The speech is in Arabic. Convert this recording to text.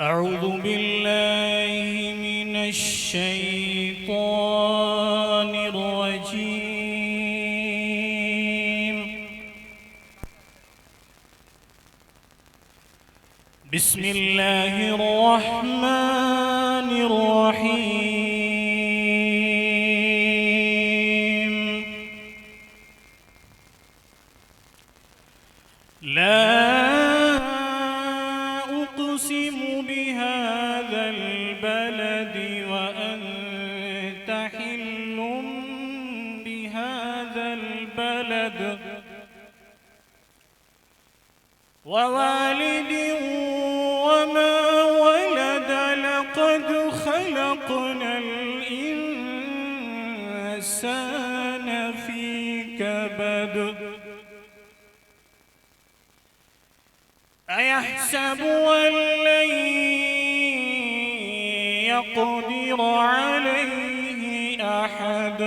أعوذ بالله من الشيطان الرجيم. بسم الله الرحمن الرحيم. لا أقسم بهذا البلد وأنت حل بهذا البلد ووالد وما ولد لقد خلقنا الإنسان في كبد أيحسب أن لن يقدر عليه أحد